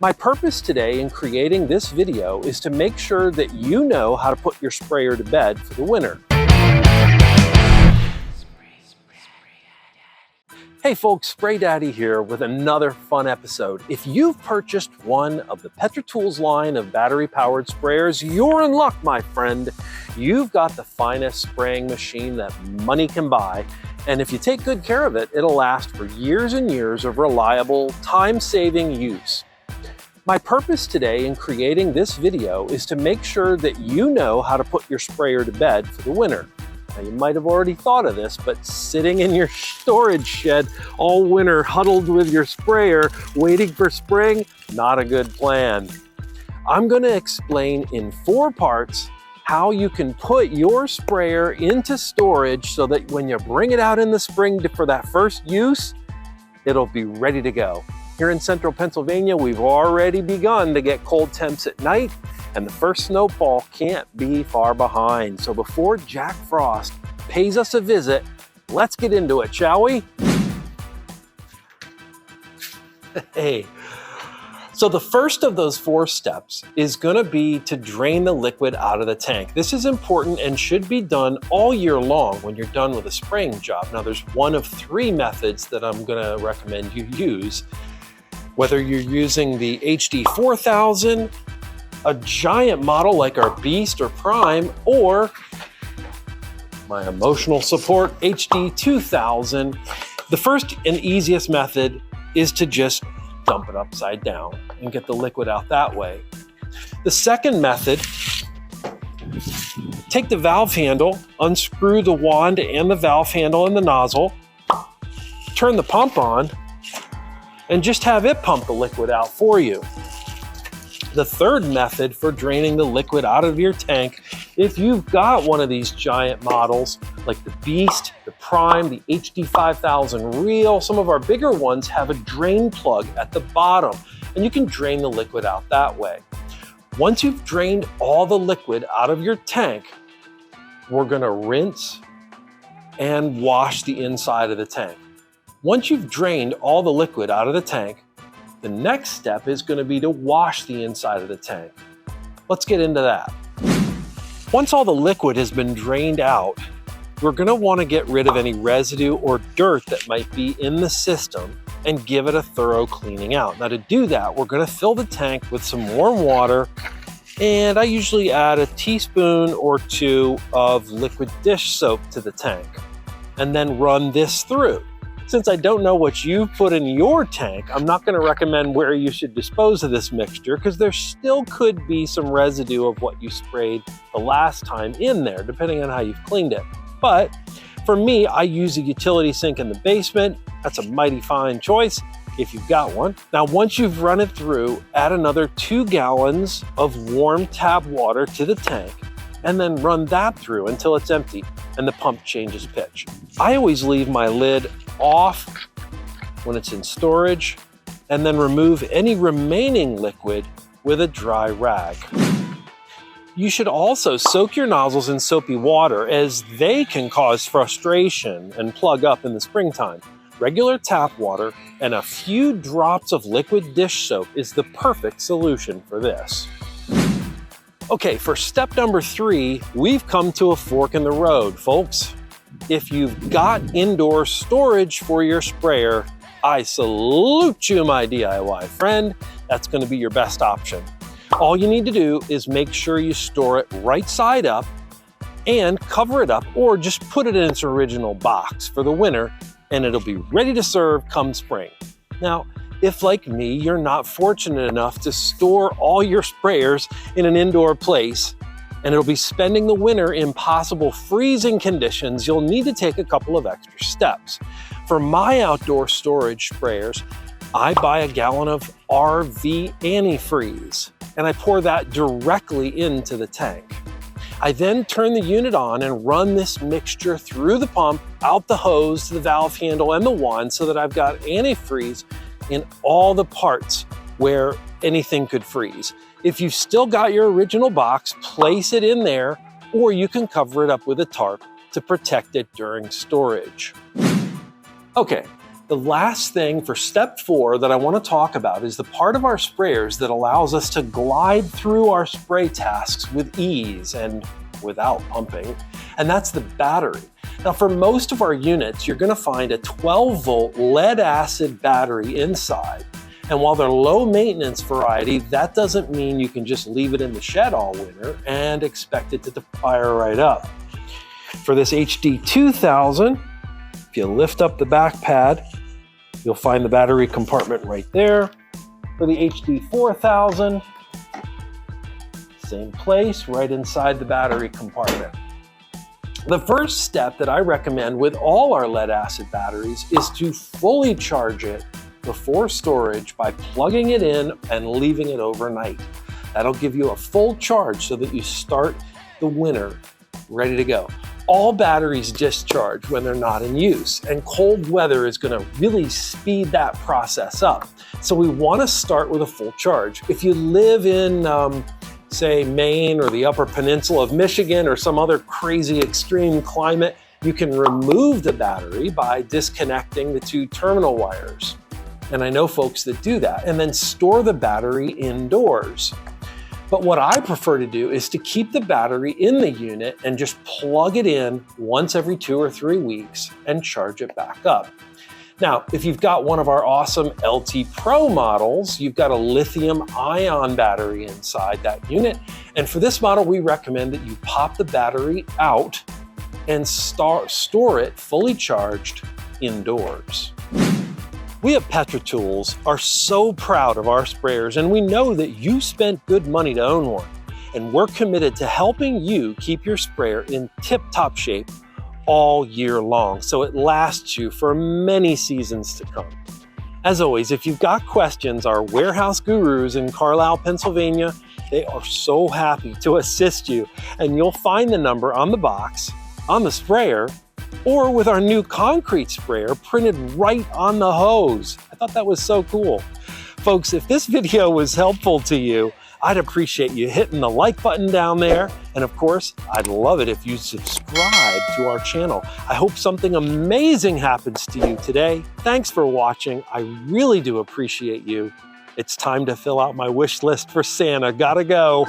My purpose today in creating this video is to make sure that you know how to put your sprayer to bed for the winter. Hey folks, Spray Daddy here with another fun episode. If you've purchased one of the PETRATOOLS line of battery-powered sprayers, you're in luck, my friend. You've got the finest spraying machine that money can buy, and if you take good care of it, it'll last for years and years of reliable, time-saving use. My purpose today in creating this video is to make sure that you know how to put your sprayer to bed for the winter. Now, you might have already thought of this, but sitting in your storage shed all winter huddled with your sprayer waiting for spring, not a good plan. I'm going to explain in 4 parts how you can put your sprayer into storage so that when you bring it out in the spring for that first use, it'll be ready to go. Here in central Pennsylvania, we've already begun to get cold temps at night, and the first snowfall can't be far behind. So before Jack Frost pays us a visit, let's get into it, shall we? Hey, so the first of those 4 steps is gonna be to drain the liquid out of the tank. This is important and should be done all year long when you're done with a spraying job. Now there's one of 3 methods that I'm gonna recommend you use. Whether you're using the HD 4000, a giant model like our Beast or Prime, or my emotional support HD 2000, the first and easiest method is to just dump it upside down and get the liquid out that way. The second method, take the valve handle, unscrew the wand and the valve handle and the nozzle, turn the pump on, and just have it pump the liquid out for you. The third method for draining the liquid out of your tank, if you've got one of these giant models like the Beast, the Prime, the HD 5000 Real, some of our bigger ones have a drain plug at the bottom, and you can drain the liquid out that way. Once you've drained all the liquid out of your tank, we're gonna rinse and wash the inside of the tank. Once you've drained all the liquid out of the tank, the next step is going to be to wash the inside of the tank. Let's get into that. Once all the liquid has been drained out, we're going to want to get rid of any residue or dirt that might be in the system and give it a thorough cleaning out. Now to do that, we're going to fill the tank with some warm water, and I usually add a teaspoon or 2 of liquid dish soap to the tank and then run this through. Since I don't know what you've put in your tank, I'm not going to recommend where you should dispose of this mixture because there still could be some residue of what you sprayed the last time in there, depending on how you've cleaned it. But for me, I use a utility sink in the basement. That's a mighty fine choice if you've got one. Now, once you've run it through, add another 2 gallons of warm tap water to the tank and then run that through until it's empty and the pump changes pitch. I always leave my lid off when it's in storage and then remove any remaining liquid with a dry rag. You should also soak your nozzles in soapy water as they can cause frustration and plug up in the springtime. Regular tap water and a few drops of liquid dish soap is the perfect solution for this. Okay, for step number 3, we've come to a fork in the road, folks. If you've got indoor storage for your sprayer, I salute you, my DIY friend. That's going to be your best option. All you need to do is make sure you store it right side up and cover it up, or just put it in its original box for the winter and it'll be ready to serve come spring. Now, if like me, you're not fortunate enough to store all your sprayers in an indoor place, and it'll be spending the winter in possible freezing conditions, you'll need to take a couple of extra steps. For my outdoor storage sprayers, I buy a gallon of RV antifreeze, and I pour that directly into the tank. I then turn the unit on and run this mixture through the pump, out the hose to the valve handle and the wand so that I've got antifreeze in all the parts where anything could freeze. If you've still got your original box, place it in there, or you can cover it up with a tarp to protect it during storage. Okay, The last thing for step 4 that I want to talk about is the part of our sprayers that allows us to glide through our spray tasks with ease and without pumping, and that's the battery. Now, for most of our units, you're going to find a 12-volt lead-acid battery inside. And while they're low maintenance variety, that doesn't mean you can just leave it in the shed all winter and expect it to fire right up. For this HD 2000, if you lift up the back pad, you'll find the battery compartment right there. For the HD 4000, same place, right inside the battery compartment. The first step that I recommend with all our lead-acid batteries is to fully charge it before storage by plugging it in and leaving it overnight. That'll give you a full charge so that you start the winter ready to go. All batteries discharge when they're not in use, and cold weather is going to really speed that process up. So we want to start with a full charge. If you live in say Maine or the Upper Peninsula of Michigan or some other crazy extreme climate, you can remove the battery by disconnecting the 2 terminal wires. And I know folks that do that, and then store the battery indoors. But what I prefer to do is to keep the battery in the unit and just plug it in once every 2 or 3 weeks and charge it back up. Now, if you've got one of our awesome LT Pro models, you've got a lithium-ion battery inside that unit. And for this model, we recommend that you pop the battery out and store it fully charged indoors. We at PETRATOOLS are so proud of our sprayers, and we know that you spent good money to own one. And we're committed to helping you keep your sprayer in tip-top shape all year long, so it lasts you for many seasons to come. As always, if you've got questions, our warehouse gurus in Carlisle, Pennsylvania, they are so happy to assist you, and you'll find the number on the box, on the sprayer, or with our new concrete sprayer printed right on the hose. I thought that was so cool. Folks, if this video was helpful to you, I'd appreciate you hitting the like button down there. And of course, I'd love it if you subscribe to our channel. I hope something amazing happens to you today. Thanks for watching. I really do appreciate you. It's time to fill out my wish list for Santa. Gotta go.